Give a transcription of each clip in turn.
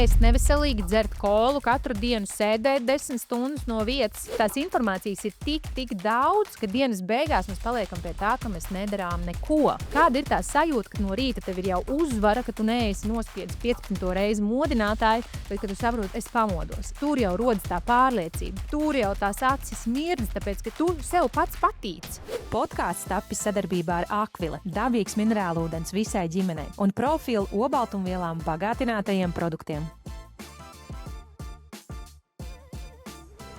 ēst neveselīgi, dzert kolu, katru dienu sēdēt 10 stundas no vietas. Tās informācijas ir tik daudz, ka dienas beigās mēs paliekam pie tā, ka mēs nedarām neko. Kāda ir tā sajūta, ka no rīta tev ir jau uzvara, ka tu neesi nospiedis 15. reizi modinātāju, bet ka tu saproti, es pamodos. Tur jau rodas tā pārliecība, tur jau tās acis mirdz, tāpēc, ka tu sev pats patīc. Podkāsts tapis sadarbībā ar Akvile, dabīgs minerālūdens visai ģimenei un profilu olbaltumvielām bagātinātajiem produktiem.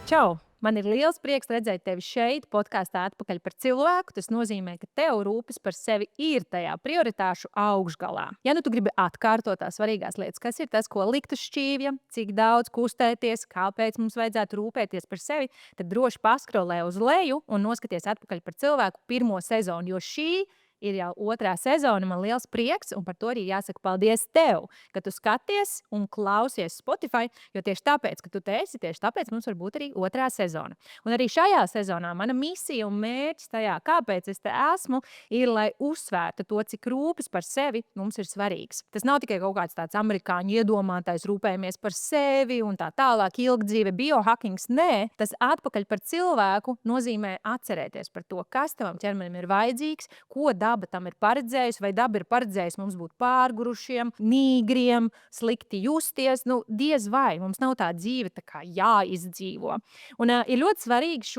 Čau! Man ir liels prieks redzēt tevi šeit, podkāstā Atpakaļ par cilvēku. Tas nozīmē, ka tev rūpes par sevi ir tajā prioritāšu augšgalā. Ja nu tu gribi atkārtot tās svarīgās lietas, kas ir tas, ko likt uz šķīvja, cik daudz kustēties, kāpēc mums vajadzētu rūpēties par sevi, tad droši paskrolē uz leju un noskaties Atpakaļ par cilvēku 1. sezonu, jo šī ir jau 2. sezona, man liels prieks, un par to arī jāsaka paldies tev, ka tu skaties un klausies Spotify, jo tieši tāpēc, ka tu te esi, tieši tāpēc mums var būt arī 2. sezona. Un arī šajā sezonā mana misija un mērķis tajā, kāpēc es te esmu, ir, lai uzsvērtu to, cik rūpes par sevi mums ir svarīgs. Tas nav tikai kaut kāds tāds amerikāņu iedomātais rūpējamies par sevi un tā tālāk ilgdzīve, biohackings, nē, tas atpakaļ par cilvēku nozīmē atcerēties par to, kas tavam ķermenim ir vajadzīgs, ko daba tam ir paredzējusi, vai daba ir paredzējusi mums būt pārgurušiem, nīgriem, slikti justies. Diez vai, mums nav tā dzīve tā kā jāizdzīvo. Un ir ļoti svarīgi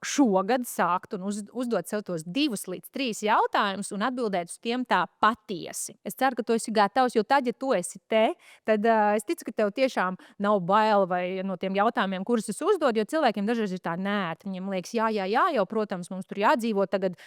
šogad sākt un uzdot sev tos 2 līdz 3 jautājumus un atbildēt uz tiem tā patiesi. Es ceru, ka tu esi gatavs, jo tad, ja tu esi te, tad es ticu, ka tev tiešām nav bail vai no tiem jautājumiem, kurus es uzdodu, jo cilvēkiem dažreiz ir tā nērti. Viņiem liekas, jā, jau, protams, mums tur jādzīvo, tagad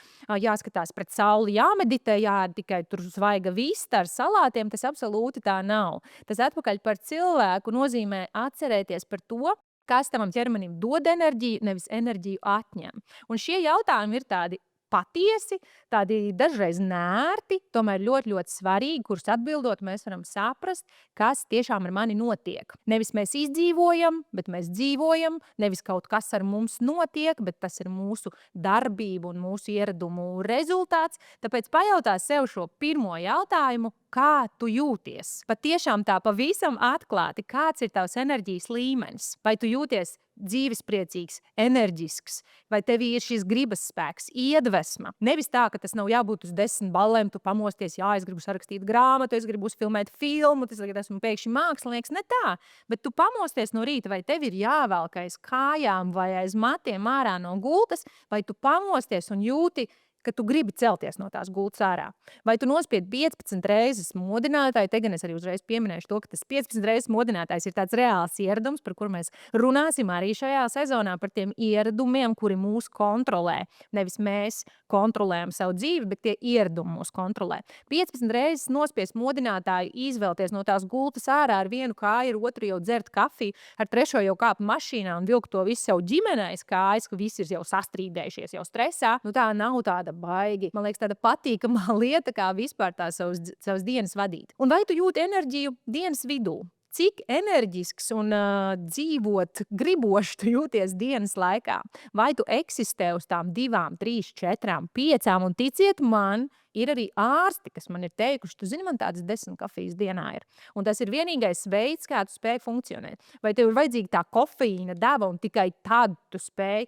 jāskatās pret sauli, jāmeditē, jāēd tikai tur svaiga vista ar salātiem, tas absolūti tā nav. Tas atpakaļ par cilvēku nozīmē atcerēties par to, kas tavam ķermenim dod enerģiju, nevis enerģiju atņem. Un šie jautājumi ir tādi patiesi, tādi dažreiz nērti, tomēr ļoti svarīgi, kurus atbildot mēs varam saprast, kas tiešām ar mani notiek. Nevis mēs izdzīvojam, bet mēs dzīvojam, nevis kaut kas ar mums notiek, bet tas ir mūsu darbību un mūsu ieradumu rezultāts. Tāpēc pajautā sev šo pirmo jautājumu, kā tu jūties? Patiešām tā pavisam atklāti, kāds ir tavs enerģijas līmenis? Vai tu jūties dzīvespriecīgs, enerģisks, vai tevī ir šis gribas spēks, iedvesma? Nevis tā, ka tas nav jābūt uz 10 ballēm, tu pamosties, jā, es gribu sarakstīt grāmatu, es gribu uzfilmēt filmu, tas tagad esmu pēkšņi mākslinieks, ne tā. Bet tu pamosties no rīta, vai tev ir jāvelk aiz kājām vai aiz matiem ārā no gultas, vai tu pamosties un jūti, ka tu gribi celties no tās gultas ārā. Vai tu nospied 15 reizes modinātāju, te gan es arī uzreiz pieminēšu to, ka tas 15 reizes modinātājs ir tāds reāls ieradums, par kuru mēs runāsim arī šajā sezonā, par tiem ieradumiem, kuri mūs kontrolē. Nevis mēs kontrolējam savu dzīvi, bet tie ieradumi mūs kontrolē. 15 reizes nospiest modinātāju, izvēlties no tās gultas ārā ar vienu kāju, ar otru jau dzert kafiju, ar trešo jau kāpt mašīnā un vilkt to visu savu ģimenais kājas, ka visi ir jau sastrīdējušies, jau stresā. Tā nav tāda baigi. Man liekas, tāda patīkamā lieta, kā vispār tā savas dienas vadīt. Un vai tu jūti enerģiju dienas vidū? Cik enerģisks un dzīvot gribošs tu jūties dienas laikā? Vai tu eksistē uz tām 2, 3, 4, 5? Un ticiet man, ir arī ārsti, kas man ir teikuši, tu zini, man tādas 10 kafijas dienā ir. Un tas ir vienīgais veids, kā tu spēj funkcionēt. Vai tev ir vajadzīga tā kofeīna deva un tikai tad tu spēj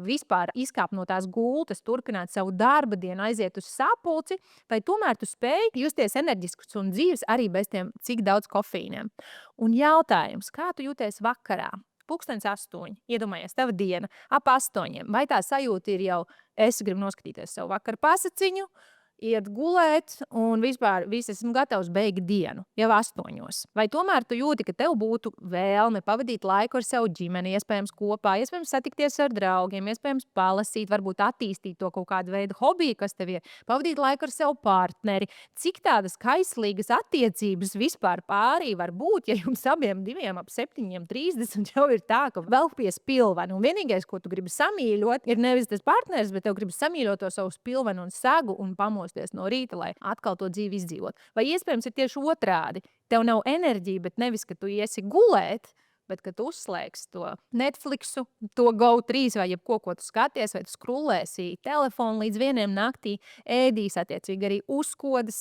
vispār izkāpt no tās gultas, turpināt savu darba dienu, aiziet uz sapulci, vai tomēr tu spēj justies enerģisks un dzīves arī bez tiem cik daudz kofeīniem? Un jautājums, kā tu jūties vakarā? 8:00, iedomājies, tava diena, ap 8:00. Vai tā sajūta ir jau, es gribu noskatīties savu vakaru pasaciņu, iet gulēt un vispār esmu gatavs beigt dienu, jau 8:00. Vai tomēr tu jūti, ka tev būtu vēlme pavadīt laiku ar savu ģimeni, iespējams kopā, iespējams satikties ar draugiem, iespējams palasīt, varbūt attīstīt to kaut kādu veidu hobiju, kas tev ir, pavadīt laiku ar savu partneri. Cik tādas kaislīgas attiecības vispār pārī var būt, ja jums abiem diviem ap 7:30 jau ir tā, ka vēl pie spilvena. Un vienīgais, ko tu gribi samīļot, ir nevis tas partneris, bet tev gribi samīļot to savu spilvenu un sagu un pamosties no rīta, lai atkal to dzīvi izdzīvot. Vai iespējams ir tieši otrādi? Tev nav enerģija, bet nevis, ka tu iesi gulēt, bet kad tu uzslēgsi to Netflixu, to GO3 vai jebko, ko tu skaties, vai tu skrulēsi telefonu līdz 1 naktī, ēdīs attiecīgi arī uzkodas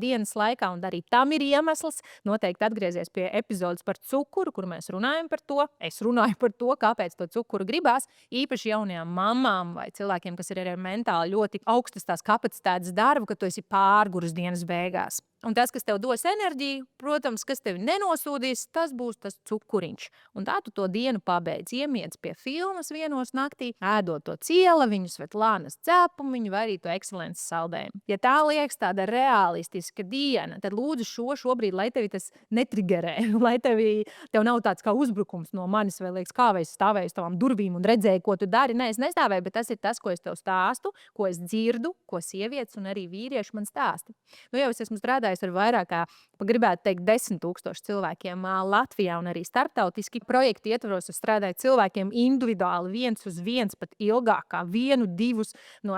dienas laikā, un arī tam ir iemesls. Noteikti atgriezies pie epizodes par cukuru, kur mēs runājam par to. Es runāju par to, kāpēc to cukuru gribās, īpaši jaunajām mamām vai cilvēkiem, kas ir arī mentāli ļoti augstas tās kapacitātes darbu, ka tu esi pārguris dienas beigās. Un tas, kas tev dos enerģiju, protams, kas tevi nenosūdīs, tas būs tas cukuriņš. Un tā tu to dienu pabeidz, iemiedz pie filmas 1 naktī, ēdot to cielaviņu, Svetlānas cepumiņu vai arī to ekscelences saldējumu. Ja tā liekas tāda realistiska diena, tad lūdzu šobrīd, lai tevi tas netrigerē, lai tev nav tāds kā uzbrukums no manis, vai liekas, kā vai es stāvēju uz tavām durvīm un redzēju, ko tu dari. Nē, es nestāvēju, bet tas ir tas, ko es tev stāstu, ko es dzirdu, ko sievietes un arī vīrieši man stāsta. Jau es esmu strādājis ar vairāk kā, gribētu teikt, 10 000 cilvēkiem Latvijā un arī starptautiski. Projektu ietvaros es strādāju cilvēkiem individuāli 1 uz 1, pat ilgāk kā 1, 2.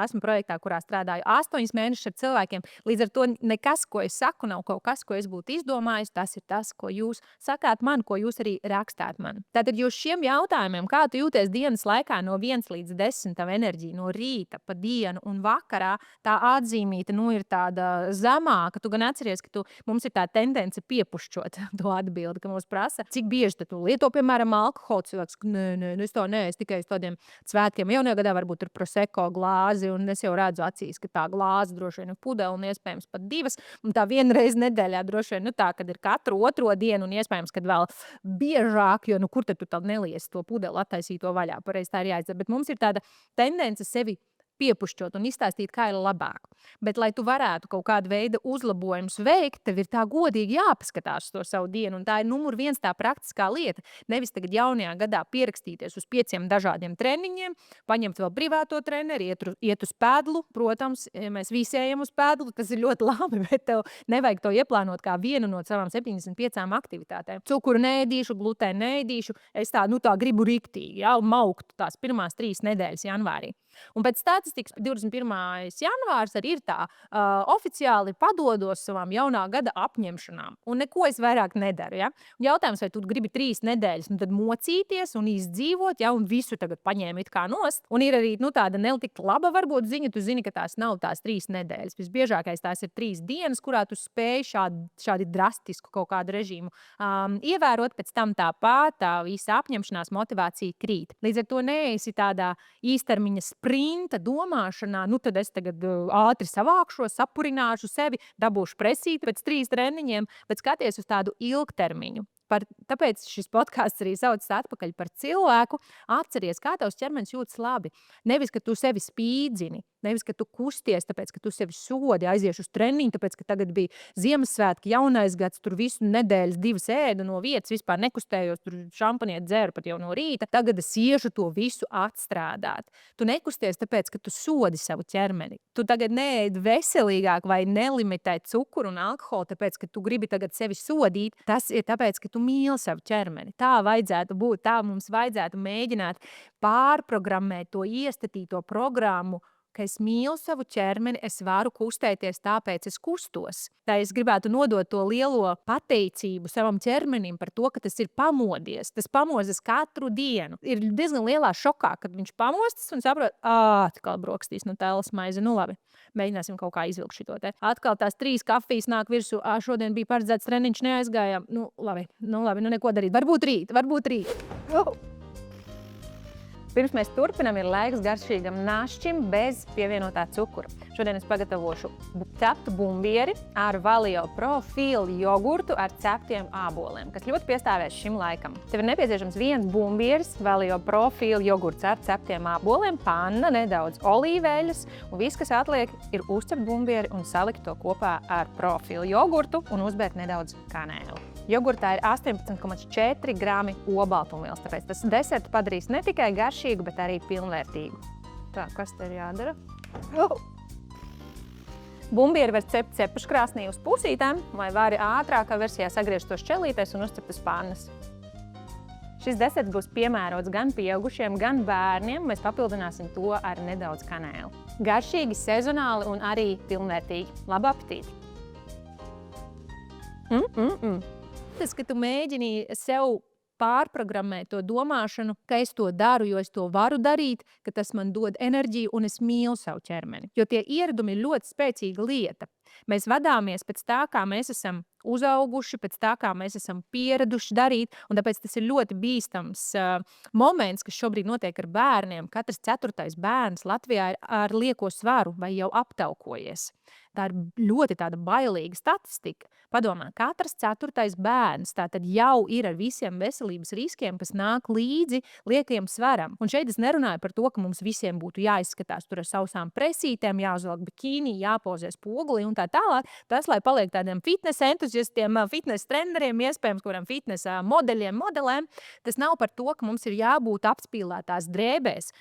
Esmu projektā, kurā strādāju 8 mēnešus ar cilvēkiem. Līdz ar to nekas, ko es saku, nav kaut kas, ko es būtu izdomājis. Tas ir tas, ko jūs sakāt man, ko jūs arī rakstāt man. Tātad jūs šiem jautājumiem, kā tu jūties dienas laikā no 1 līdz 10, tavu enerģiju no rīta pa dienu un vakarā, tā atzīmīta ir tāda zemāka. Tu gan atceries, ka mums ir tā tendence piepušķot to atbildi, ka mums prasa, cik bieži tu lieto, piemēram, alkoholu. Cilvēks, nē, es tikai uz tādiem svētkiem. Jaunajā gadā varbūt ir prosecco glāzi, un es jau redzu acīs, ka tā glāze droši vien ir pudele un iespējams pat 2, un tā 1 reize nedēļā droši vien, tā, kad ir katru otro dienu, un iespējams, kad vēl biežāk, jo, kur tad tu tad neliesi to pudeli attaisīto vaļā, pareizi tā ir jāizdara. Bet mums ir tāda tendence sevi piepušķot un izstāstīt, kā ir labāk. Bet, lai tu varētu kaut kādu veidu uzlabojumus veikt, tev ir tā godīgi jāpaskatās to savu dienu, un tā ir numur 1 tā praktiskā lieta. Nevis tagad jaunajā gadā pierakstīties uz 5 dažādiem treniņiem, paņemt vēl privāto treneri, iet uz pēdlu. Protams, ja mēs visi ejam uz pēdlu, tas ir ļoti labi, bet tev nevajag to ieplānot kā vienu no savām 75 aktivitātēm. Cukuru neēdīšu, glutēnu neēdīšu, es tā gribu riktīgi, mauktu tās pirmās 3 nedēļas janvārī. Un pēc statistikas 21. janvārs arī ir tā, oficiāli padodos savām jaunā gada apņemšanām. Un neko es vairāk nedaru. Ja? Un jautājums, vai tu gribi 3 nedēļas, tad mocīties un izdzīvot, un visu tagad paņēmi it kā nost. Un ir arī tāda nelikt laba varbūt ziņa, tu zini, ka tās nav tās 3 nedēļas. Visbiežākais tās ir 3 dienas, kurā tu spēj šādi drastisku kaut kādu režīmu ievērot, pēc tam tāpat tā visa apņemšanās motivācija krīt. Līdz ar to neesi tādā īstermiņa sprinta domāšanā, tad es tagad ātri savākšos, sapurināšu sevi, dabūšu presīti pēc 3 treniņiem, bet skaties uz tādu ilgtermiņu. Tāpēc šis podcasts arī saucas atpakaļ par cilvēku. Atceries, kā tavs ķermenis jūtas labi. Nevis, ka tu sevi spīdzini, nevis, ka tu kusties, tāpēc, ka tu sevi sodi, aiziešu uz treniņu, tāpēc, ka tagad bija Ziemassvētki, jaunais gads, tur visu nedēļas 2 ēdu no vietas, vispār nekustējos, tur šampanieti dzēru pat jau no rīta. Tagad es iešu to visu atstrādāt. Tu nekusties, tāpēc, ka tu sodi savu ķermeni. Tu tagad neēd veselīgāk vai nelimitē cukuru un alkoholu, tāpēc, ka tu gribi tagad sevi sodīt. Tas ir tāpēc, ka tu mīli savu ķermeni. Tā vajadzētu būt, tā mums vajadzētu mēģināt pārprogrammēt to iestatīto programmu, ka es mīlu savu ķermeni, es varu kustēties, tāpēc es kustos. Tā es gribētu nodot to lielo pateicību savam ķermenim par to, ka tas ir pamodies. Tas pamostas katru dienu. Ir diezgan lielā šokā, kad viņš pamostas un saprot, atkal brokastīs no tēlas maize. Labi, mēģināsim kaut kā izvilkt šito te. Atkal tās 3 kafijas nāk virsū, šodien bija paredzēts treniņš, neaizgājām. Labi, neko darīt. Varbūt rīt. Pirms mēs turpinām, ir laiks garšīgam našķim bez pievienotā cukura. Šodien es pagatavošu ceptu bumbieri ar Valio Profil jogurtu ar ceptiem āboliem, kas ļoti piestāvēs šim laikam. Tev ir nepieciešams 1 bumbieris, Valio Profil jogurts ar ceptiem āboliem, panna, nedaudz olīveļas, un viss, kas atliek, ir uzcept bumbieri un salikt to kopā ar Profil jogurtu un uzbērt nedaudz kanēli. Jogurtā ir 18,4 grami olbaltumvielas, tāpēc tas desertu padarīs ne tikai garšīgu, bet arī pilnvērtīgu. Tā, kas te ir jādara? Bumbieri var cept cepeškrāsnī uz pusītēm, vai vari ātrākā versijā sagriezt tos šķelītēs un uzcept uz pannas. Šis deserts būs piemērots gan pieaugušiem, gan bērniem. Mēs papildināsim to ar nedaudz kanēli. Garšīgi, sezonāli un arī pilnvērtīgi. Labu apetīti! Tas, ka tu mēģini sev pārprogrammēt to domāšanu, ka es to daru, jo es to varu darīt, ka tas man dod enerģiju un es mīlu savu ķermeni. Jo tie ieradumi ir ļoti spēcīga lieta. Mēs vadāmies pēc tā, kā mēs esam uzauguši, pēc tā, kā mēs esam pieraduši darīt, un tāpēc tas ir ļoti bīstams moments, kas šobrīd notiek ar bērniem. Katrs 4. bērns Latvijā ir ar lieko svaru vai jau aptaukojies. Tā ir ļoti tāda bailīga statistika. Padomā, katrs 4. bērns tātad jau ir ar visiem veselības riskiem, kas nāk līdzi liekajam svaram. Un šeit es nerunāju par to, ka mums visiem būtu jāizskatās tur ar sausām presītēm, jāuzvelk bikīni, jāpozē spogulī un tā tālāk. Tas, lai paliek tādiem fitnes entuziastiem, fitnes treneriem, iespējams, kuram fitnes modeļiem, modelēm, tas nav par to, ka mums ir jābūt apspīlētās drēbēs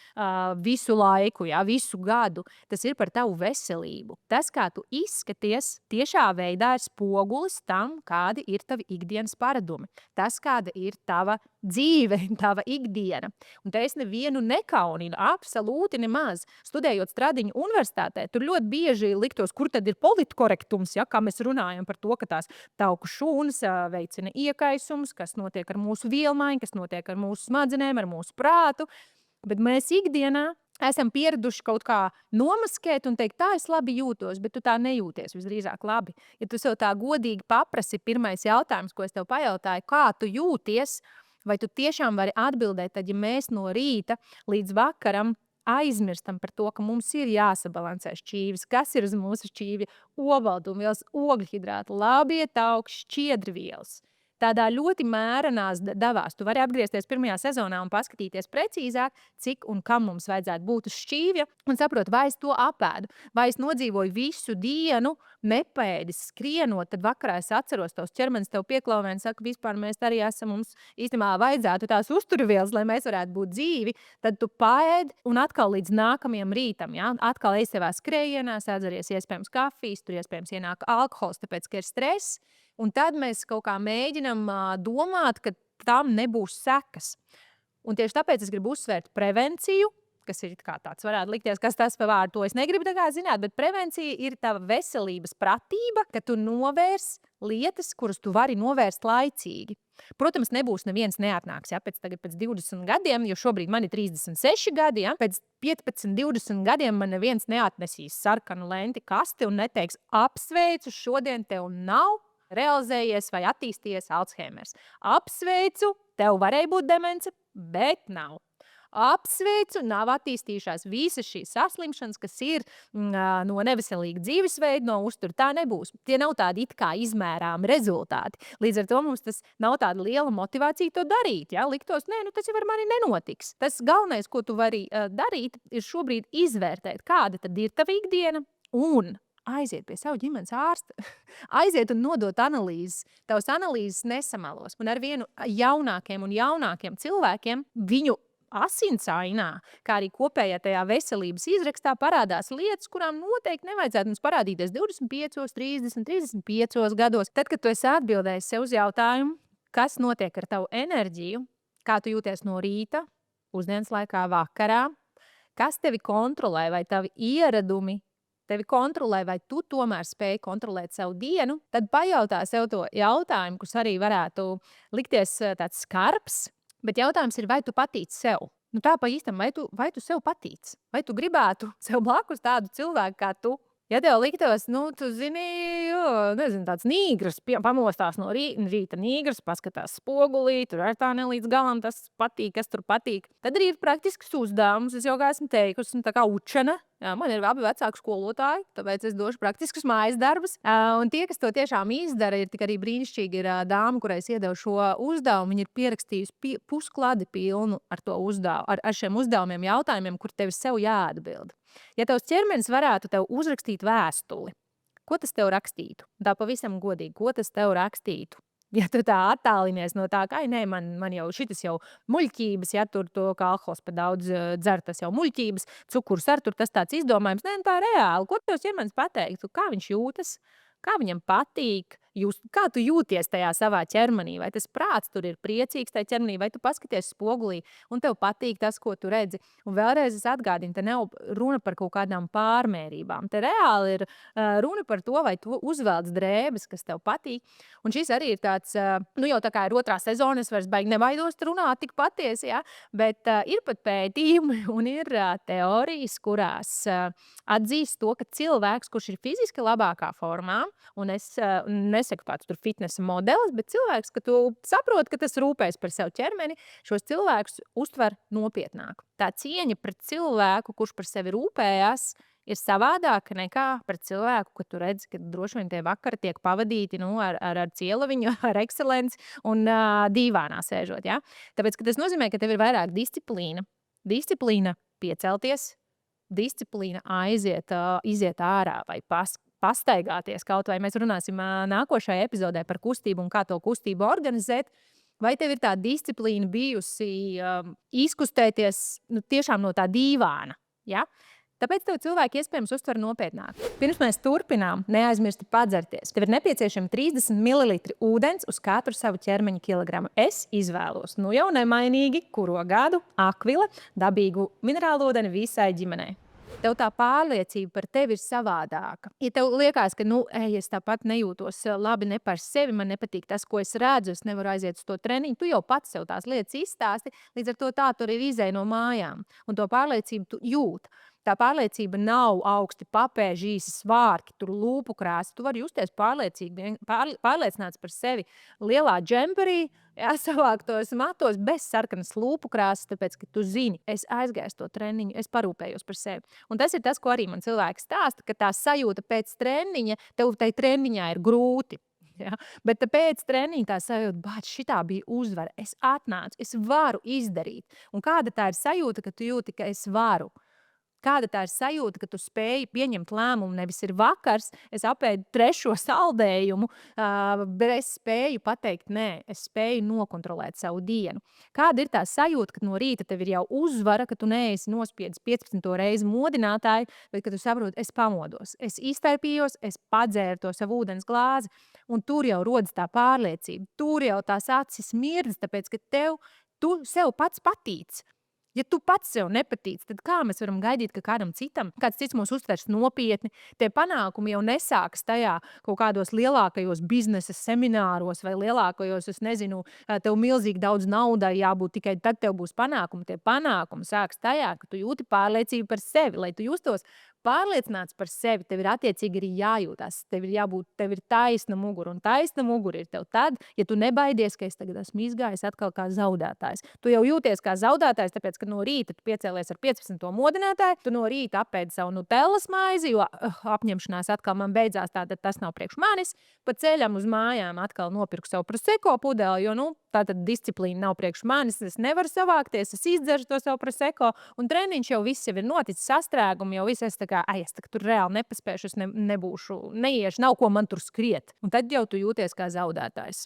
visu laiku, visu gadu. Tas ir par tavu veselību. Tas, kā tu izskaties, tiešā veidā ir spogulis tam, kādi ir tavi ikdienas paradumi. Tas, kāda ir tava dzīve, tava ikdiena. Un te es nevienu nekauninu, absolūti nemaz. Studējot Stradiņu universitātē, tur ļoti bieži liktos, kur tad ir politkorektums, kā mēs runājam par to, ka tās tauku šūnas veicina iekaisumus, kas notiek ar mūsu vielmaiņu, kas notiek ar mūsu smadzenēm, ar mūsu prātu. Bet mēs ikdienā esam pieraduši kaut kā nomaskēt un teikt, tā es labi jūtos, bet tu tā nejūties visdrīzāk labi. Ja tu sev tā godīgi paprasi, pirmais jautājums, ko es tev pajautāju, kā tu jūties, vai tu tiešām vari atbildēt, tad, ja mēs no rīta līdz vakaram aizmirstam par to, ka mums ir jāsabalansē šķīvis, kas ir uz mūsu šķīvja, olbaltumvielas, ogļhidrāti, labie tauki, šķiedrvielas. Tādā ļoti mērenās davās. Tu vari atgriezties pirmajā sezonā un paskatīties precīzāk, cik un kam mums vajadzētu būt uz šķīvja, un saprot, vai es to apēdu, vai es nodzīvoju visu dienu, nepēdis, skrienot, tad vakarā es atceros tos ķermenis tev pieklauvē un saka, vispār mēs arī esam, mums īstenībā vajadzētu tās uzturvielas, lai mēs varētu būt dzīvi, tad tu paēd un atkal līdz nākamajam rītam, atkal ej savā skrējienā, sādzeries iespējams kafijas, tur iespējams ienāk alkohols, tāpēc, ka ir stress. Un tad mēs kaut kā mēģinam domāt, ka tam nebūs sekas. Un tieši tāpēc es gribu uzsvērt prevenciju, kas ir kā tāds varētu likties, kas tas pa vārdu, to es negribu tā kā zināt, bet prevencija ir tava veselības pratība, ka tu novērs lietas, kuras tu vari novērst laicīgi. Protams, nebūs neviens neatnāks, pēc 20 gadiem, jo šobrīd man ir 36 gadi, pēc 15, 20 gadiem man neviens neatnesīs sarkanu lenti kasti un neteiks, apsveicu, šodien tev nav realizējies vai attīstījies Alzheimers. Apsveicu, tev varēja būt demence, bet nav. Apsveicu, nav attīstījušās visas šīs saslimšanas, kas ir no neveselīga dzīvesveida, no uztura. Tā nebūs. Tie nav tādi it kā izmērāmi rezultāti. Līdz ar to mums tas nav tāda liela motivācija to darīt. Liktos, tas jau ar mani nenotiks. Tas galvenais, ko tu vari darīt, ir šobrīd izvērtēt, kāda tad ir tava ikdiena un aiziet pie savu ģimenes ārsta, aiziet un nodot analīzes. Tavas analīzes nesamelos. Un ar vienu jaunākiem un jaunākiem cilvēkiem viņu asinsainā, kā arī kopējā tajā veselības izrakstā parādās lietas, kurām noteikti nevajadzētu mums parādīties 25, 30, 35 gados. Tad, kad tu esi atbildējis sev uz jautājumu, kas notiek ar tavu enerģiju, kā tu jūties no rīta, pusdienas laikā, vakarā, kas tevi kontrolē vai tavi ieradumi, tevi kontrolē, vai tu tomēr spēj kontrolēt savu dienu, tad pajautā sev to jautājumu, kas arī varētu likties tāds skarbs, bet jautājums ir, vai tu patīc sev? Tā pa īstam, vai tu sev patīc? Vai tu gribētu sev blakus tādu cilvēku kā tu? Ja tev liktos, tu zini, nezinu, tāds nīgrs, pamostās no rīta nīgrs, paskatās spogulī, tur ar tā ne līdz galam tas patīk, kas tur patīk. Tad arī ir praktisks uzdevums, es jau kā esmu teikusi, tā kā učena. Man ir abi vecāki skolotāji, tāpēc es došu praktiskus mājas darbus. Un tie, kas to tiešām izdara, ir tik arī brīnišķīgi ir dāma, kurai es iedevu šo uzdevumu. Viņa ir pierakstījusi puskladi pilnu ar to uzdevumu, ar šiem uzdevumiem, jautājumiem, kur tev sev jāatbild. Ja tavs ķermenis varētu tev uzrakstīt vēstuli, ko tas tev rakstītu? Tā pavisam godīgi, ko tas tev rakstītu? Ja tu tā attālinies no tā, ka man jau šitas jau muļķības, tur to, ka alkohols pa daudz dzer, tas jau muļķības, cukurs ar tur tas tāds izdomājums, tā reāli, ko tavs ķermenis pateiktu, kā viņš jūtas, kā viņam patīk, kā tu jūties tajā savā ķermenī, vai tas prāts tur ir priecīgs tajā ķermenī, vai tu paskaties spogulī un tev patīk tas, ko tu redzi. Un vēlreiz es atgādinu, te nav runa par kaut kādām pārmērībām. Te reāli ir runa par to, vai tu uzvelc drēbes, kas tev patīk. Un šis arī ir tāds, jau tā kā ir otrā sezona, es vairs baigi nebaidos runāt tik patiesi, ja? Bet ir pat pētījumi un ir teorijas, kurās atzīst to, ka cilvēks, kurš ir fiziski labākā formā, un es nesaku kāds tur fitnesa modelis, bet cilvēks, ka tu saproti, ka tas rūpēs par savu ķermeni, šos cilvēkus uztver nopietnāk. Tā cieņa pret cilvēku, kurš par sevi rūpējās, ir savādāka nekā pret cilvēku, ka tu redzi, ka droši vien tie vakari tiek pavadīti ar cielaviņu, ar ekscelenci un dīvānā sēžot. Ja? Tāpēc, ka tas nozīmē, ka tev ir vairāk disciplīna. Disciplīna piecelties, disciplīna iziet ārā vai pastaigāties kaut vai. Mēs runāsim nākošajā epizodē par kustību un kā to kustību organizēt. Vai tev ir tā disciplīna bijusi izkustēties tiešām no tā dīvāna? Ja? Tāpēc tev cilvēki iespējams uztver nopietnāk. Pirms mēs turpinām, neaizmirsti padzerties. Tev ir nepieciešami 30 ml ūdens uz katru savu ķermeņa kilogramu. Es izvēlos jau nemainīgi, kuro gadu, Aquila, dabīgu minerālu ūdeni visai ģimenei. Tev tā pārliecība par tevi ir savādāka. Ja tev liekas, ka es tāpat nejūtos labi ne par sevi, man nepatīk tas, ko es redzu, es nevaru aiziet uz to treniņu, tu jau pats sev tās lietas izstāsti, līdz ar to tā tur ir izēja no mājām. Un to pārliecību tu jūt. Tā pārliecība nav augsti papēži, īsi svārki, tur lūpu krāsa. Tu vari justies pārliecināts par sevi lielā džemperī, savāktos matos bez sarkanas lūpu krāsas, tāpēc, ka tu zini, es aizgāju to treniņu, es parūpējos par sevi. Un tas ir tas, ko arī man cilvēki stāsta, ka tā sajūta pēc treniņa, tev tai treniņā ir grūti. Ja? Bet pēc treniņa tā sajūta, bāc, šitā bija uzvara, es atnācu, es varu izdarīt. Un kāda tā ir sajūta, ka tu jūti, ka es varu? Kāda tā ir sajūta, ka tu spēji pieņemt lēmumu, nevis ir vakars, es apēdu 3. saldējumu, bet es spēju pateikt nē, es spēju nokontrolēt savu dienu. Kāda ir tā sajūta, ka no rīta tev ir jau uzvara, ka tu neesi nospiedis 15. reizi modinātāju, bet ka tu saproti, es pamodos, es iztaipījos, es padzēru to savu ūdens glāzi, un tur jau rodas tā pārliecība, tur jau tās acis mirdz, tāpēc, ka tu sev pats patīc. Ja tu pats sev nepatīc, tad kā mēs varam gaidīt, ka kādam citam, kāds cits mūs uztvers nopietni? Tie panākumi jau nesākas tajā kaut kādos lielākajos biznesa semināros vai lielākajos, es nezinu, tev milzīgi daudz naudai jābūt, tikai tad tev būs panākumi. Tie panākumi sākas tajā, ka tu jūti pārliecību par sevi, lai tu justos pārliecināts par sevi, tev ir attiecīgi arī jājūtās. Tev ir taisna mugura, un taisna mugura ir tev tad, ja tu nebaidies, ka es tagad esmu izgājis atkal kā zaudētājs. Tu jau jūties kā zaudētājs, tāpēc, ka no rīta tu piecēlies ar 15. modinātāju, tu no rīta apēdi savu nutellas maizi, jo apņemšanās atkal man beidzās, tātad tas nav priekš manis. Pa ceļam uz mājām atkal nopirku savu proseko pudeli, jo, tātad disciplīna nav priekš manis, es nevaru savākties, es izdzeršu to savu proseko, un treniņš jau viss jau ir noticis, sastrēgumi jau viss, es tur reāli nepaspēšu, es nebūšu, neiešu, nav ko man tur skriet. Un tad jau tu jūties kā zaudētājs.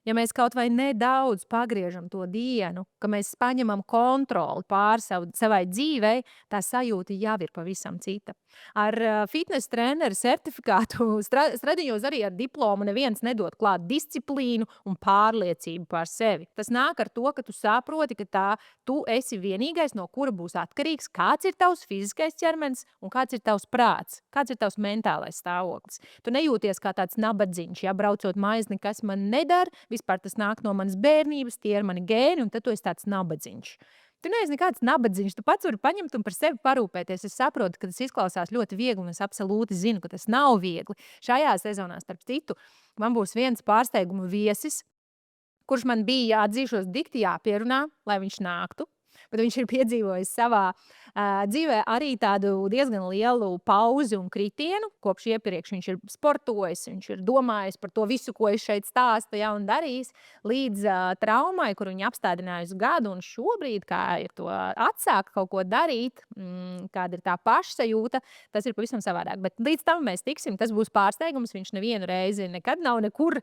Ja mēs kaut vai nedaudz pagriežam to dienu, ka mēs paņemam kontroli pār savai dzīvei, tā sajūta jau ir pavisam cita. Ar fitnesa treneru certifikātu stradiņos arī ar diplomu neviens nedod klāt disciplīnu un pārliecību pār sevi. Tas nāk ar to, ka tu saproti, ka tu esi vienīgais, no kura būs atkarīgs, kāds ir tavs fiziskais ķermenis un kāds ir tavs prāts, kāds ir tavs mentālais stāvoklis. Tu nejūties kā tāds nabadzīņš, ja braucot mājās nekas man nedara, vispār tas nāk no manas bērnības, tie ir mani gēni, un tad tu esi tāds nabadzīņš. Tu neesi nekāds nabadzīņš, tu pats vari paņemt un par sevi parūpēties. Es saprotu, ka tas izklausās ļoti viegli, un es absolūti zinu, ka tas nav viegli. Šajā sezonā, starp citu, man būs viens pārsteiguma viesis, kurš man bija, atzīšos, dikti jāpierunā, lai viņš nāktu. Bet viņš ir piedzīvojis savā dzīvē arī tādu diezgan lielu pauzi un kritienu. Kopš iepriekš viņš ir sportojis, viņš ir domājis par to visu, ko es šeit stāstu, un darījis, līdz traumai, kur viņa apstādinājusi gadu, un šobrīd, kā ir to atsākt kaut ko darīt, kāda ir tā pašsajūta, tas ir pavisam savādāk. Bet līdz tam mēs tiksim, tas būs pārsteigums, viņš nevienu reizi nekad nav nekur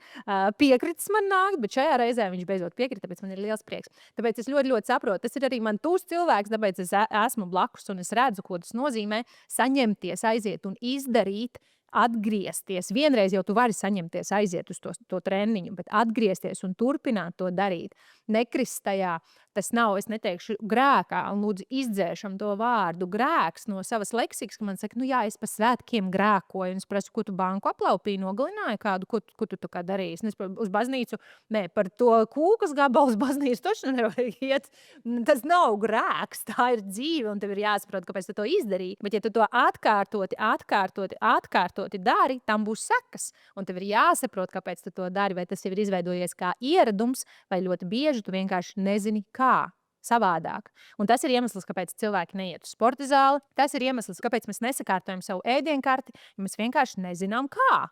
piekritis man nākt, bet šajā reizē viņš beidzot piekrita, tāpēc man ir liels prieks. Tāpēc es ļoti, ļoti saprotu, tas ir arī man tūs cilvēks, tāpēc es esmu blakus un es redzu, ko tas nozīmē saņemties, aiziet un izdarīt atgriezties. Vienreiz jau tu vari saņemties, aiziet uz to treniņu, bet atgriezties un turpināt to darīt. Nekrist tajā, tas nav, es neteikšu grēkā, un lūdzu izdzēšam to vārdu grēks no savas leksikas, ka man saka, nu jā, es pa svētkiem grēkoju, un es prasu, ko tu banku aplaupīji, nogalināji kādu, ko tu tā kā darīsi. Es uz baznīcu, nē, par to kūkas gabalu uz baznīcu taču nevajag iet. Tas nav grēks, tā ir dzīve, un tev ir jāsaprot, kāpēc tu to izdarīji. Bet ja tu to atkārtoti dari, tam būs sekas. Un tev ir jāsaprot, kāpēc tu to dari, vai tas jau ir izveidojies kā ieradums, vai ļoti bieži tu vienkārši nezini, kā savādāk. Un tas ir iemesls, kāpēc cilvēki neiet uz sporta zāli. Tas ir iemesls, kāpēc mēs nesakārtojam savu ēdienkarti, ja mēs vienkārši nezinām, kā.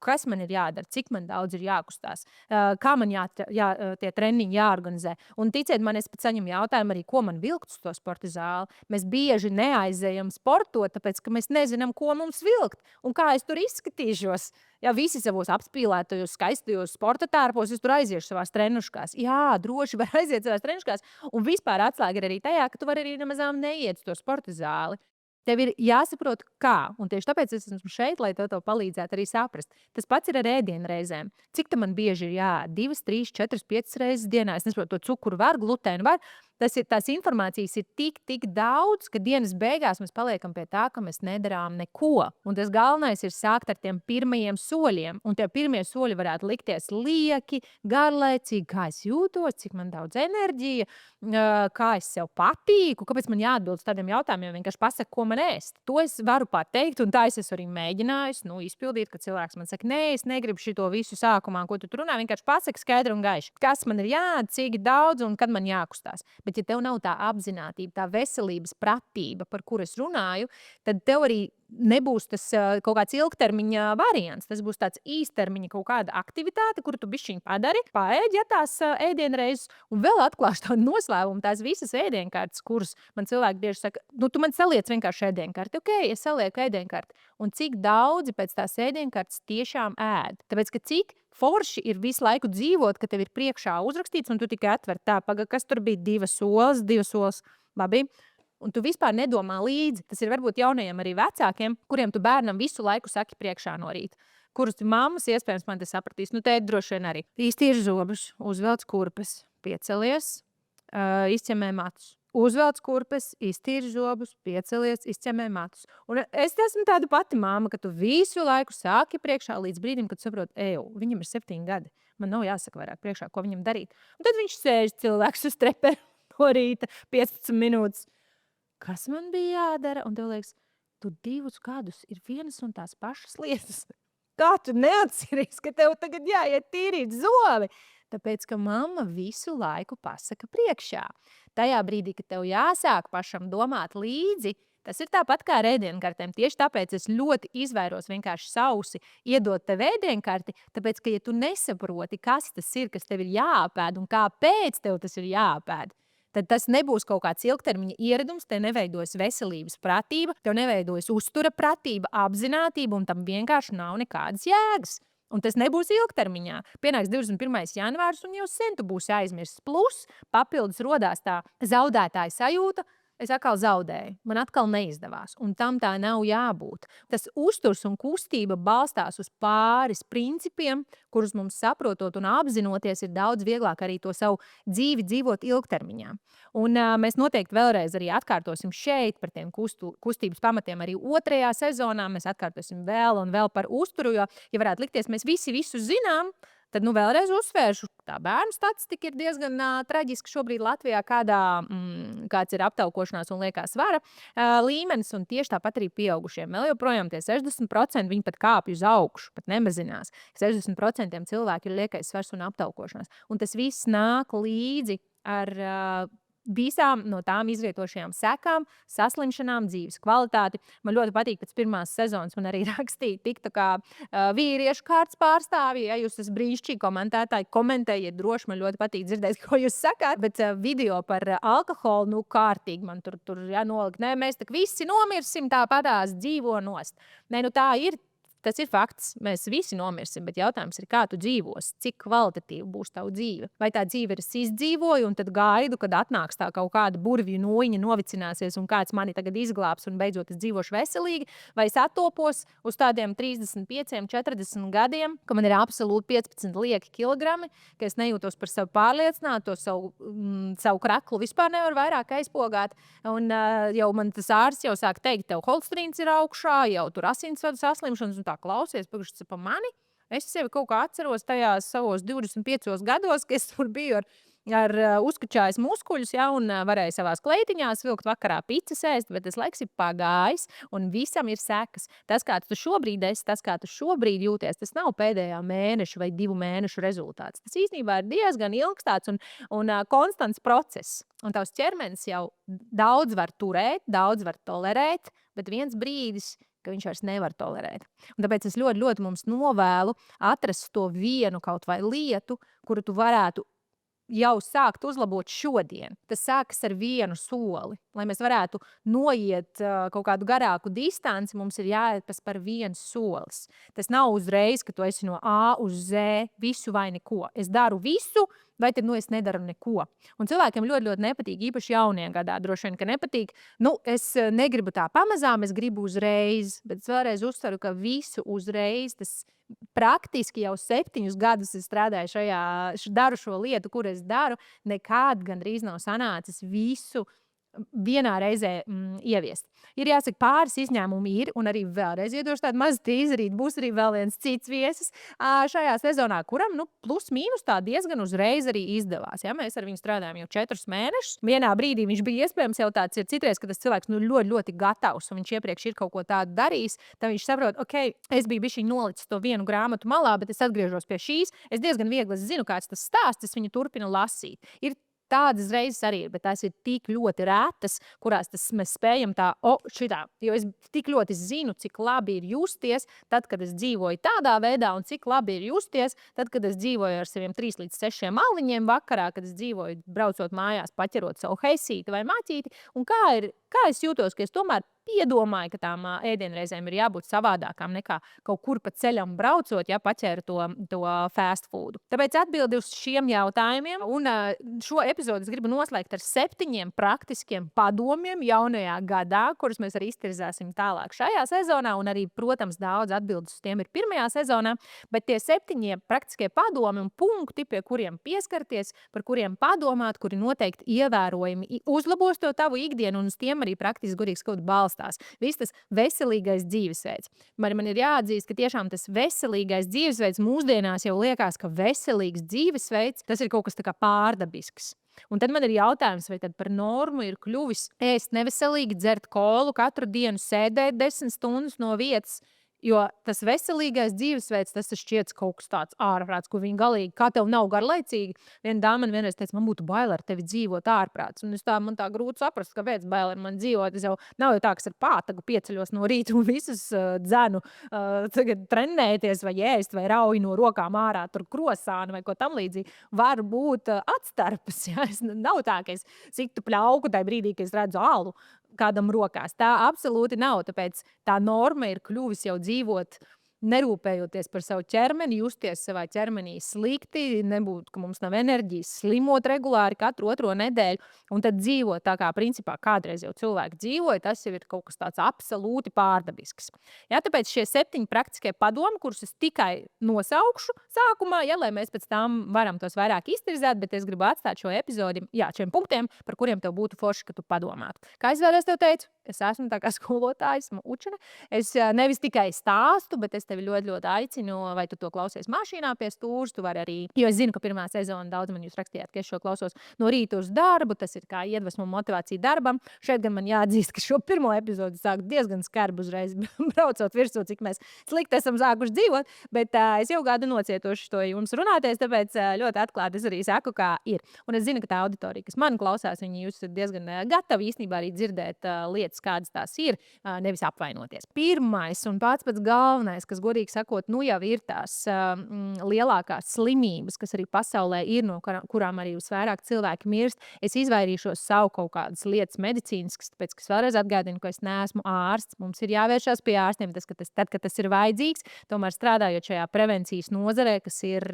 Kas man ir jādara, cik man daudz ir jākustās, kā man tie treniņi jāorganizē. Un ticiet man, es pat saņemu jautājumu arī, ko man vilkt uz to sporta zāli. Mēs bieži neaizējam sportot, tāpēc, ka mēs nezinām, ko mums vilkt un kā es tur izskatīšos. Ja visi savos apspīlētajos, skaistajos sporta tērpos, es tur aiziešu savās trenuškās. Jā, droši var aiziet savās trenuškās. Un vispār atslēga ir arī tajā, ka tu vari arī nemazām neiet uz to sporta zāli. Tev ir jāsaprot, kā. Un tieši tāpēc es esmu šeit, lai tev palīdzētu arī saprast. Tas pats ir ar ēdienreizēm. Cik tam man bieži ir jāēd? 2, 3, 4, 5 reizes dienā. Es nesaprotu, to cukuru var, glutēnu var. Tās informācijas ir tik daudz, ka dienas beigās mēs paliekam pie tā, ka mēs nedarām neko. Un tas galvenais ir sākt ar tiem pirmajiem soļiem. Un tie pirmie soļi varētu likties lieki, garlaicīgi, kā es jūtos, cik man daudz enerģija, kā es sev patīku, kāpēc man jāatbild uz tādiem jautājumiem, vienkārši pasaka, ko man ēst. To es varu pateikt, un tā es esmu arī mēģinājusi izpildīt, kad cilvēks man saka, nē, es negribu šito visu sākumā, ko tu tur runā, vienkārši pasaka skaidri un gaiši, kas man ir jāēd, cik daudz un kad man jākustās. Bet ja tev nav tā apzinātība, tā veselības pratība, par kuru es runāju, tad tev arī nebūs tas kaut kāds ilgtermiņa variants. Tas būs tāds īstermiņa kaut kāda aktivitāte, kuru tu bišķiņ padari, paēd, ja tās ēdienreizes, un vēl atklāšu tādu noslēpumu, tās visas ēdienkartes, kuras man cilvēki bieži saka, nu tu man saliec vienkārši ēdienkarti. Ok, es salieku ēdienkarti. Un cik daudzi pēc tās ēdienkartes tiešām ēd? Tāpēc, ka cik forši ir visu laiku dzīvot, ka tev ir priekšā uzrakstīts, un tu tikai atver tā, kas tur bija 2 solis, labi. Un tu vispār nedomā līdzi. Tas ir varbūt jaunajiem arī vecākiem, kuriem tu bērnam visu laiku saki priekšā no rīta. Kurus mammas iespējams man te sapratīs. Nu, tēt droši vien arī. Iztīri zobus, uzvelc kurpes, piecelies, izķemē matus. Uzvelc kurpes, iztīri zobus, piecelies, izķemē matus. Un es esmu tāda pati mamma, ka tu visu laiku sāki priekšā līdz brīdim, kad saproti, viņam ir 7 gadi. Man nav jāsaka vairāk priekšā, ko viņam darīt. Un tad viņš sēž cilvēks uz trepe no rīta 15 minūtes. Kas man bija jādara? Un tev liekas, tu 2 gadus ir vienas un tās pašas lietas. Kā tu neatceries, ka tev tagad jāiet tīrīt zobi? Tāpēc, ka mamma visu laiku pasaka priekšā. Tajā brīdī, kad tev jāsāk pašam domāt līdzi, tas ir tāpat kā ar ēdienkartēm. Tieši tāpēc es ļoti izvairos vienkārši sausi iedot tev ēdienkarti, tāpēc, ka ja tu nesaproti, kas tas ir, kas tev ir jāapēd un kāpēc tev tas ir jāapēd, tad tas nebūs kaut kāds ilgtermiņa ieradums, te neveidojas veselības pratība, tev neveidojas uztura pratība, apzinātība, un tam vienkārši nav nekādas jēgas. Un tas nebūs ilgtermiņā. Pienāks 21. janvārs, un jau sen tu būsi aizmirsts. Plus, papildus rodās tā zaudētāja sajūta, es atkal zaudēju, man atkal neizdevās, un tam tā nav jābūt. Tas uzturs un kustība balstās uz pāris principiem, kurus mums saprotot un apzinoties ir daudz vieglāk arī to savu dzīvi dzīvot ilgtermiņā. Un mēs noteikti vēlreiz arī atkārtosim šeit par tiem kustības pamatiem arī 2. sezonā. Mēs atkārtosim vēl un vēl par uzturu, jo, ja varētu likties, mēs visi visu zinām, tad vēlreiz uzsvēršu, tā bērnu statistika ir diezgan traģiska šobrīd Latvijā, kāds ir aptaukošanās un liekās svara līmenis, un tieši tāpat arī pieaugušiem. Vēl joprojām tie 60% viņi pat kāpj uz augšu, pat nemazinās. 60% cilvēki ir liekais svars un aptaukošanās. Un tas viss nāk līdzi ar visām no tām izrietošajām sekām, saslimšanām, dzīves kvalitāti. Man ļoti patīk pēc pirmās sezonas man arī rakstīt TikTokā vīriešu kārtas pārstāvji. Ja jūs esat brīnišķīgi komentētāji, komentējiet droši, man ļoti patīk dzirdēt, ko jūs sakāt. Bet video par alkoholu, kārtīgi man tur jānolikt. Nē, mēs tak visi nomirsim, tāpatās dzīvo nost. Nē, tā ir. tas ir fakts. Mēs visi nomirsim, bet jautājums ir, kā tu dzīvos, cik kvalitatīva būs tava dzīve. Vai tā dzīve ir es izdzīvoju un tad gaidu, kad atnāks tā kaut kāda burvju nūjiņa, novicināsies un kāds mani tagad izglābs un beidzot es dzīvošu veselīgi, vai es attopos uz tādiem 35, 40 gadiem, ka man ir absolūti 15 lieki kilogrami, ka es nejūtos par sevi pārliecinātu, savu kraklu vispār nevaru vairāk aizpogāt. Un jau man tas ārsts jau sāk teikt, tev holesterīns ir augšā, jau tur asinsvadu saslimšanas, un tā klausies, pagaidiet pa mani. Es sevi kaut kā atceros tajās savos 25 gados, ka es tur biju ar uzkačājis muskuļus, ja, un varēju savās kleitiņās vilkt vakarā picas ēst, bet tas laiks ir pagājis, un visam ir sekas. Tas, kā tu šobrīd esi, tas, kā tu šobrīd jūties, tas nav pēdējā mēneša vai 2 mēnešu rezultāts. Tas īstenībā ir diezgan ilgs tāds un konstants process. Un tavs ķermenis jau daudz var turēt, daudz var tolerēt, bet viens brīdis, ka viņš vairs nevar tolerēt. Un tāpēc es ļoti, ļoti mums novēlu atrast to vienu kaut vai lietu, kuru tu varētu jau sākt uzlabot šodien. Tas sākas ar vienu soli. Lai mēs varētu noiet kaut kādu garāku distanci, mums ir jāiet par viens solis. Tas nav uzreiz, ka tu esi no A uz Z, visu vai neko. Es daru visu, vai tad es nedaru neko. Un cilvēkiem ļoti, ļoti nepatīk, īpaši jaunie gadā. Droši vien, ka nepatīk. Es negribu tā pamazām, es gribu uzreiz. Bet es vēlreiz uzsveru, ka visu uzreiz, tas praktiski jau 7 gadus es strādāju daru šo lietu, kur es daru, nekad gandrīz nav sanācis visu vienā reizē ieviest. Ir jāsaka, pāris izņēmumi ir, un arī vēlreiz iedošu tādu mazu tīzerīt, būs arī vēl viens cits viesis šajā sezonā, kuram, plus mīnus tā diezgan uzreiz arī izdevās. Ja? Mēs ar viņu strādājam jau 4 mēnešus. Vienā brīdī viņš bija iespējams jau tāds ir citreiz, ka tas cilvēks ļoti, ļoti gatavs, un viņš iepriekš ir kaut ko tādu darījis, tad viņš saprot, ok, es biju bišķiņ nolicis to vienu grāmatu malā, bet es atgriežos pie šīs. Es diezgan viegli zinu, kāds tas stāsts, es viņu turpinu lasīt. Ir tādas reizes arī ir, bet tās ir tik ļoti retas, kurās mēs spējam šitā. Jo es tik ļoti zinu, cik labi ir justies tad, kad es dzīvoju tādā veidā, un cik labi ir justies tad, kad es dzīvoju ar saviem 3 līdz 6 maliņiem vakarā, kad es dzīvoju braucot mājās, paķerot savu heisīti vai maķīti, un kā es jūtos, ka es tomēr piedomāju, ka tām ēdienreizēm ir jābūt savādākām nekā kaut kur pa ceļam braucot, ja paķēra to fast foodu. Tāpēc atbildi uz šiem jautājumiem, un šo epizodu es gribu noslēgt ar 7 praktiskiem padomiem jaunajā gadā, kurus mēs arī iztirzāsim tālāk šajā sezonā, un arī, protams, daudz atbildes uz tiem ir pirmajā sezonā, bet tie 7 praktiskie padomi un punkti, pie kuriem pieskarties, par kuriem padomāt, kuri noteikti ievērojami uzlabos to tavu ikdienu, un uz tiem arī praktiski godīgs kaut balstās. Viss tas veselīgais dzīvesveids. Man ir jāatzīst, ka tiešām tas veselīgais dzīvesveids mūsdienās jau liekas, ka veselīgs dzīvesveids, tas ir kaut kas tā kā pārdabisks. Un tad man ir jautājums, vai tad par normu ir kļuvis ēst neveselīgi, dzert kolu katru dienu, sēdēt 10 stundas no vietas. Jo tas veselīgais dzīvesveids, tas šķiet kaut kas tāds ārprāts, kur viņi galīgi, kā tev nav garlaicīgi. Viena dāma man vienreiz teica, man būtu bail ar tevi dzīvot ārprāts. Un man tā grūti saprast, kāpēc bail ar mani dzīvot. Es jau nav jau tā, kas ar pātagu pieceļos no rīta un visus dzenu tagad trenēties vai ēst vai rauj no rokām ārā tur krosānu vai ko tam līdzīgi. Var būt atstarpes. Ja? Nav tā, ka es siktu pļauku tajā brīdī, kad es redzu alu kādam rokās. Tā absolūti nav, tāpēc tā norma ir kļuvis jau dzīvot, nerūpējoties par savu ķermeni, justies savā ķermenī slikti, nebūt, ka mums nav enerģijas, slimot regulāri katru 2. nedēļu, un tad dzīvot tā kā principā kādreiz jau cilvēki dzīvoja, tas jau ir kaut kas tāds absolūti pārdabisks. Ja, tāpēc šie 7 praktiskie padomi, kurus es tikai nosaukšu sākumā, ja, lai mēs pēc tam varam tos vairāk iztirzēt, bet es gribu atstāt šo epizodi, šiem punktiem, par kuriem tev būtu forši, ka tu padomātu. Kā es vēlreiz tev teicu, es esmu tā kā skolotāja, esmu učene. Es nevis tikai stāstu, bet es tevi ļoti, ļoti aicinu, vai tu to klausies mašīnā pie stūres, tu vari arī, jo es zinu, ka pirmā sezona daudz man jūs rakstījāt, ka es šo klausos no rīta uz darbu, tas ir kā iedvesmu un motivācija darbam. Šeit gan man jāatzīst, ka šo pirmo epizodi sāku diezgan skarbi uzreiz braucot virsū, cik mēs slikti esam sākuši dzīvot, bet es jau gadu nocietoši to jums runāties, tāpēc ļoti atklāti es arī saku, kā ir. Un es zinu, ka tā auditorija, kas man klausās, viņi jūs ir diezgan gatavi īstenībā arī dzirdēt lietas, kādas tās ir, nevis apvainoties. Pirmais un pats galvenais, kas kas godīgi sakot, nu jau ir tās lielākās slimības, kas arī pasaulē ir, no kurām arī visvairāk cilvēki mirst. Es izvairīšos savu kaut kādas lietas medicīniskas, tāpēc, ka es vēlreiz atgādinu, ka es neesmu ārsts. Mums ir jāvēršās pie ārstiem, tad, kad tas ir vajadzīgs. Tomēr strādājot šajā prevencijas nozarē, kas ir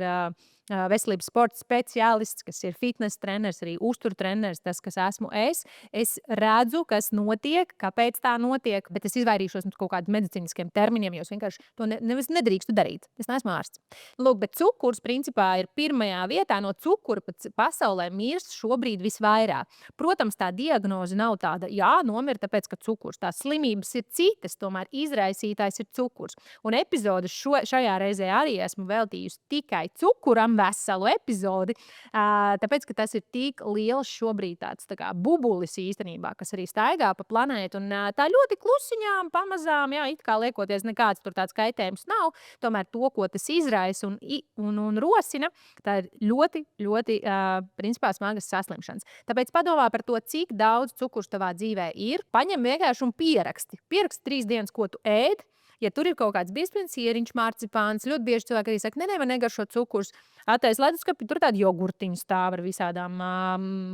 veselības sporta speciālists, kas ir fitness treneris, arī uzturtreneris, tas, kas esmu es redzu, kas notiek, kāpēc tā notiek, bet es izvairīšos no kaut kādiem medicīniskiem terminiem, jo es vienkārši to nedrīkstu darīt. Es neesmu ārsts. Lūk, bet cukurs principā ir pirmajā vietā. No cukura pasaulē mirst šobrīd visvairāk. Protams, tā diagnoze nav tāda, nomir tāpēc, ka cukurs. Tās slimības ir citas, tomēr izraisītājs ir cukurs. Un epizodes šajā reizē arī esmu veltījusi tikai cukuram, veselu epizodi, tāpēc, ka tas ir tik liels šobrīd tāds tā kā bubulis īstenībā, kas arī staigā pa planētu, un tā ļoti klusiņām, pamazām, it kā liekoties nekāds tur tāds kaitējums nav, tomēr to, ko tas izraisa un rosina, tā ir ļoti, ļoti, principā smagas saslimšanas. Tāpēc padomā par to, cik daudz cukurs tavā dzīvē ir, paņem vienkārši un pieraksti 3 dienas, ko tu ēd. Ja tur ir kaut kāds biezpienas ieriņš, marcipāns, ļoti bieži cilvēki arī saka, man negaršo cukurs. Attais leduskapi, tur tādi jogurtiņi stāv ar visādām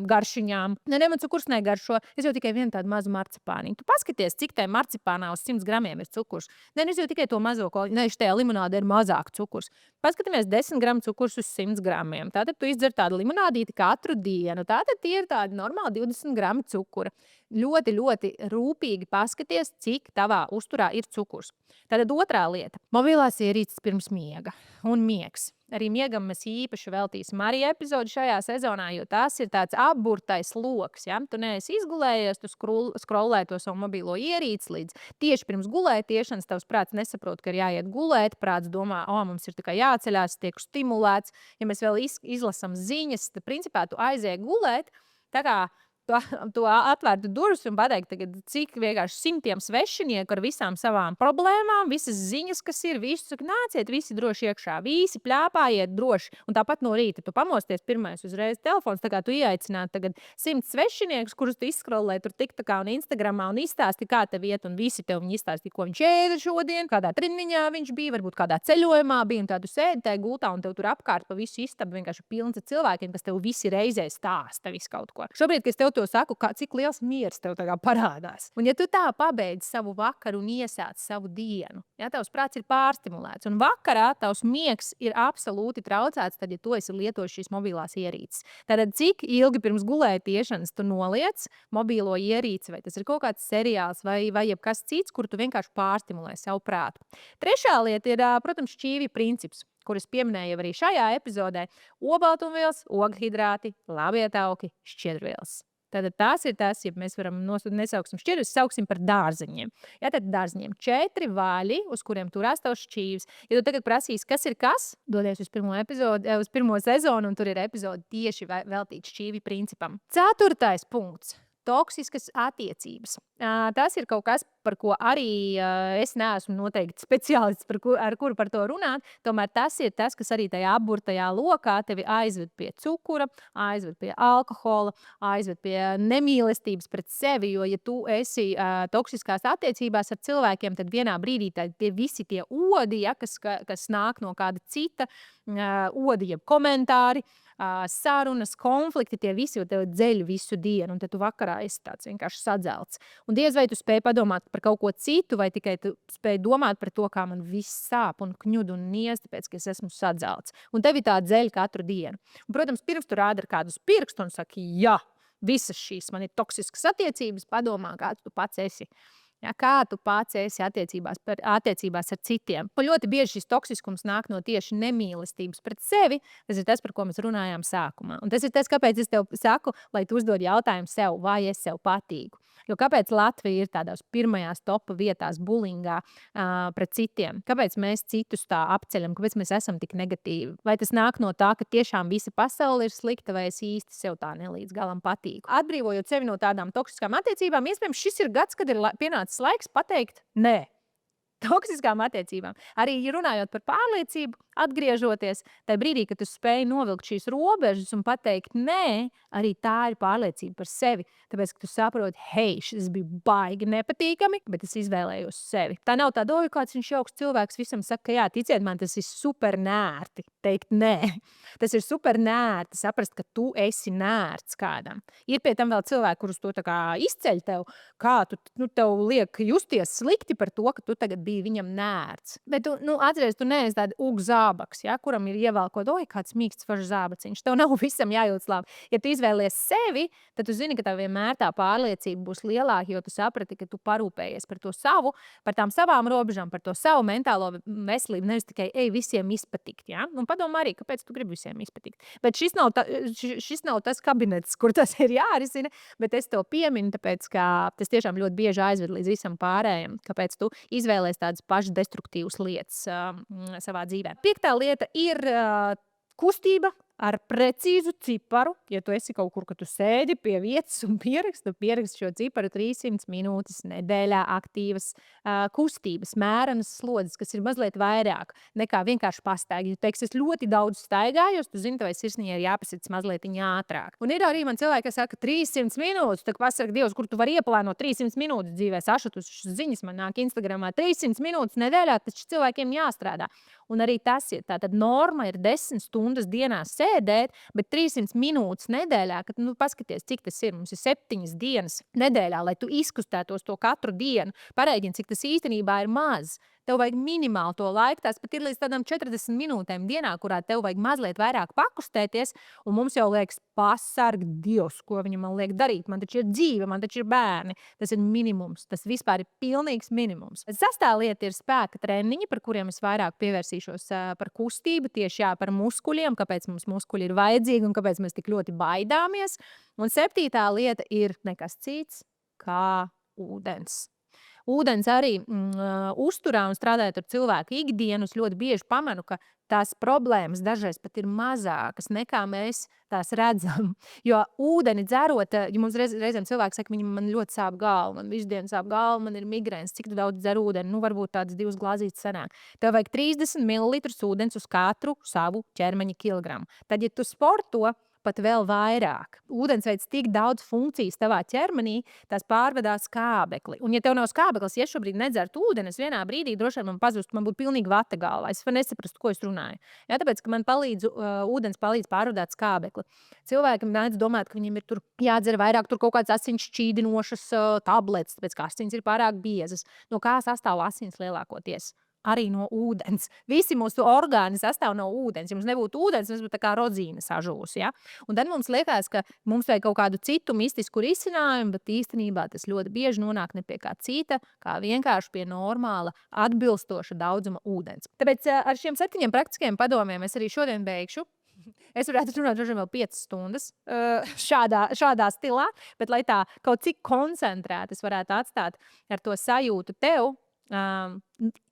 garšiņām. Man cukurs negaršo. Es jau tikai vienu tādu mazu marcipāniņu. Tu paskaties, cik tajā marcipānā uz 100 gramiem ir cukurs. Es jau tikai to mazo, šajā limonādē ir mazāk cukurs. Paskatāmies 10 gramu cukurs uz 100 gramiem. Tātad tu izdzer tādu limonādīti katru dienu. Tātad tie ir tādi normāli 20 grami cukura. Ļoti, ļoti rūpīgi paskaties, cik tavā uzturā ir cukurs. Tātad otrā lieta – mobilās ierīces pirms miega un miegs. Arī miegam mēs īpaši veltīsim arī epizodi šajā sezonā, jo tas ir tāds apburtais loks. Ja? Tu neesi izgulējies, tu scrollē to savu mobilo ierīci līdz tieši pirms gulētiešanas. Tavs prāts nesaprot, ka ir jāiet gulēt. Prāts domā, mums ir tikai jāceļās, tiek stimulēts. Ja mēs vēl izlasam ziņas, tad principā tu aizēji gulēt. Tā kā to atvērtu durvis un pateikt, cik vienkārši simtiem svešinieku ar visām savām problēmām, visas ziņas, kas ir, visi saka, nāciet, visi droši iekšā, visi pļāpājiet droši. Un tāpat no rīta tu pamosties pirmais uzreiz telefons, tā kā tu ieaicinātu 100 svešiniekus, kurus tu izskrolē tur TikTokā un Instagramā un izstāsti, kā tev iet, un visi tev viņi izstāsti, ko viņš ēda šodien, kādā treniņā viņš bija, varbūt kādā ceļojumā bija, un tā tu sēdi tajā gultā, un tev tur apkārt pa visu istabu vienkārši pilns ar cilvēkiem, kas tev visi reizē stāsta visu kaut ko. Šobrīd, kad es tev to saku, cik liels miers tev tagad parādās. Un ja tu tā pabeidz savu vakaru un iesāc savu dienu, tavs prāts ir pārstimulēts, un vakarā tavs miegs ir absolūti traucēts, tad, ja tu esi lietojis šīs mobilās ierīces. Tātad, cik ilgi pirms gulētiešanas tu noliec mobilo ierīci, vai tas ir kaut kāds seriāls vai jebkas cits, kur tu vienkārši pārstimulē savu prātu. Trešā lieta ir, protams, šķīvja princips, kurus pieminēju arī šajā epizodē – olbaltumvielas, ogļhidrāti, labietauki, šķiedrvielas. Tātad tās ir tās, ja mēs varam nesauksim šķiedrus, sauksim par dārzeņiem. Tad dārzeņiem 4 vaļi, uz kuriem turās tavs šķīvis. Ja tu tagad prasīsi, kas ir kas, dodies uz pirmo epizodi, uz pirmo sezonu, un tur ir epizodi tieši veltīti šķīvi principam. 4. punkts. Toksiskas attiecības. Tas ir kaut kas, par ko arī es neesmu noteikti speciālists, ar kuru par to runāt. Tomēr tas ir tas, kas arī tajā apburtajā lokā tevi aizved pie cukura, aizved pie alkohola, aizved pie nemīlestības pret sevi. Jo, ja tu esi toksiskās attiecībās ar cilvēkiem, tad vienā brīdī tie visi tie odi, kas nāk no kāda cita odi, jeb komentāri, sarunas, konflikti, tie visi jau tev dzeļ visu dienu, un tad tu vakarā esi tāds vienkārši sadzelts. Un diez vai tu spēj padomāt par kaut ko citu, vai tikai tu spēj domāt par to, kā man viss sāp un kņud un niez, tāpēc, ka es esmu sadzelts. Un tevi tā dzeļ katru dienu. Un, protams, pirms tu rādi ar kādu uz pirkstu un saki, visas šīs man ir toksiskas attiecības, padomā, kāds tu pats esi. Kā tu pats esi attiecībās ar citiem. Ļoti bieži šis toksiskums nāk no tieši nemīlestības pret sevi. Tas ir tas, par ko mēs runājām sākumā. Un tas ir tas, kāpēc es tev saku, lai tu uzdod jautājumu sev, vai es sev patīku. Jo kāpēc Latvija ir tādās pirmajās topa vietās bulingā pret citiem? Kāpēc mēs citus tā apceļam? Kāpēc mēs esam tik negatīvi? Vai tas nāk no tā, ka tiešām visa pasaule ir slikta, vai es īsti sev tā nelīdz galam patīku? Atbrīvojot sevi no tādām toksiskām attiecībām, iespējams, šis ir gads, kad ir pienācis laiks pateikt nē. toksiskām attiecībām. Arī runājot par pārliecību, atgriežoties tajā brīdī, kad tu spēj novilkt šīs robežas un pateikt nē, arī tā ir pārliecība par sevi. Tāpēc, ka tu saproti, hei, šis bija baigi nepatīkami, bet es izvēlējos sevi. Tā nav tāda, oi, kāds viņš jauks cilvēks visam saka, ka jā, ticiet man, tas ir super nērti teikt nē. Tas ir super nērti saprast, ka tu esi nērts kādam. Ir pie tam vēl cilvēki, kurus to tā kā izceļ tev, kā tev liek justies slikti par to, ka tu tagad biji viņam nērts. Bet tu, atceries, tu neesi tāda zābaks, ja, kuram ir ievelkot, oi, kāds mīksts foršs zābaciņš. Tev nav visam jājūtas labi. Ja tu izvēlies sevi, tad tu zini, ka tev vienmēr tā pārliecība būs lielāka, jo tu saprati, ka tu parūpējies par to savu, par tām savām robežām, par to savu mentālo veselību, nevis tikai visiem izpatikt. Ja? Un padomā arī, kāpēc tu gribi visiem izpatikt. Bet šis nav tas kabinets, kur tas ir jārisina, bet es to pieminu, tāpēc, ka tas tiešām ļoti bieži aizved līdz visam pārējiem, kāpēc tu izvēlies tādas pašdestruktīvas lietas savā dzīvē. 5. lieta ir kustība ar precīzu ciparu. Ja tu esi kaut kur, ka tu sēdi pie vietas un pieraksti šo ciparu 300 minūtes nedēļā aktīvas kustības, mērenas slodzes, kas ir mazliet vairāk nekā vienkārši pastaigi. Ja teiks, es ļoti daudz staigājos, tu zini, tavai sirsniņai ir jāpasits mazliet ātrāk. Un ir arī man cilvēki, kas saka 300 minūtes, tad pasaka, Dievs, kur tu vari ieplānot 300 minūtes dzīvē, sašutušas ziņas man nāk Instagramā, 300 minūtes nedēļā, taču cilvēkiem jāstrādā. Un arī tas ir, tātad norma ir 10 stundas dienā sēdēt, bet 300 minūtes nedēļā, kad, paskaties, cik tas ir, mums ir 7 dienas nedēļā, lai tu izkustētos to katru dienu, pareģini, cik tas īstenībā ir maz. Tev vajag minimāli to laiku, tās pat ir līdz tādām 40 minūtēm dienā, kurā tev vajag mazliet vairāk pakustēties, un mums jau liekas, pasarg Dievs, ko viņa man liek darīt. Man taču ir dzīve, man taču ir bērni. Tas ir minimums, tas vispār ir pilnīgs minimums. 6. lieta ir spēka treniņi, par kuriem es vairāk pievērsīšos par kustību, tieši par muskuļiem, kāpēc mums muskuļi ir vajadzīgi un kāpēc mēs tik ļoti baidāmies. Un 7. lieta ir nekas cits kā ūdens. Ūdens arī uzturā un strādājot ar cilvēku ikdienas ļoti bieži pamanu, ka tās problēmas dažreiz pat ir mazākas nekā mēs tās redzam. Jo ūdeni dzerot, ja mums reizēm cilvēki saka, man ļoti sāp galva, man visu dienu sāp galva, man ir migrēns, cik tu daudz dzer ūdeni, varbūt tādas 2 glāzītes sanāk. Tev vajag 30 ml ūdens uz katru savu ķermeņa kilogramu. Tad, ja tu sporto, pat vēl vairāk. Ūdens veic tik daudz funkcijas tavā ķermenī, tās pārvedās skābekli. Un ja tev nav skābeklis, ja šobrīd nedzertu ūdeni, es vienā brīdī droši vien man pazustu, man būtu pilnīgi vata galvā. Es nesaprastu, ko es runāju. Ja, tāpēc, ka man ūdens palīdz pārvedāt skābekli. Cilvēkam mēdz domāt, ka viņiem ir tur jādzer vairāk, tur kaut kāds asins šķīdinošas tabletes, tāpēc, ka asins ir pārāk biezas. No kā sastāv asins lielākoties? Arī no ūdens. Visi mūsu orgāni sastāv no ūdens. Ja mums nebūtu ūdens, mēs būtu tā kā rodzīna sažūs. Ja? Un tad mums liekas, ka mums vajag kaut kādu citu mistisku risinājumu, bet īstenībā tas ļoti bieži nonāk ne pie kā cita, kā vienkārši pie normāla, atbilstoša daudzuma ūdens. Tāpēc ar šiem 7 praktiskiem padomiem es arī šodien beigšu. Es varētu runāt vēl 5 stundas šādā stilā, bet lai tā kaut cik koncentrēti es varētu atstāt ar to sajūtu tev,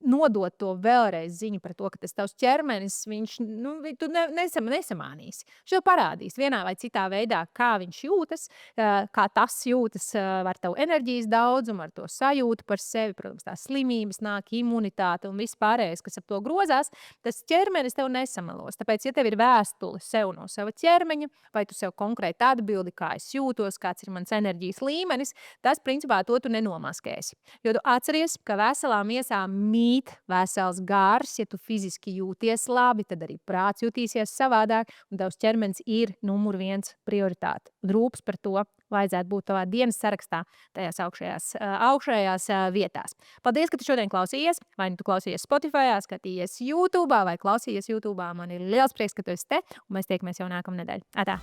nodot to vēlreiz ziņu par to, ka tas tavs ķermenis, viņš, tu nesamānīsi. Viņš tev parādīs vienā vai citā veidā, kā viņš jūtas, kā tas jūtas ar tavu enerģijas daudzumu, ar to sajūtu par sevi, protams, tās slimības nāk, imunitāte un viss pārējais, kas ap to grozās, tas ķermenis tev nesamelos. Tāpēc, ja tev ir vēstule sev no sava ķermeņa, vai tu sev konkrēti atbildi, kā es jūtos, kāds ir mans enerģijas līmenis, tas, principā, to tu nenomaskēsi. Jo tu atceries, ka veselām miesām mīt vesels gars, ja tu fiziski jūties labi, tad arī prāts jutīsies savādāk, un tavs ķermenis ir numur 1 prioritāte. Un rūpes par to vajadzētu būt tavā dienas sarakstā, tajās augšējās vietās. Paldies, ka tu šodien klausījies, vai tu klausījies Spotify, skatījies YouTube vai klausījies YouTube. Man ir liels prieks, ka tu esi te, un mēs tiekamies jau nākamnedēļ. Atā!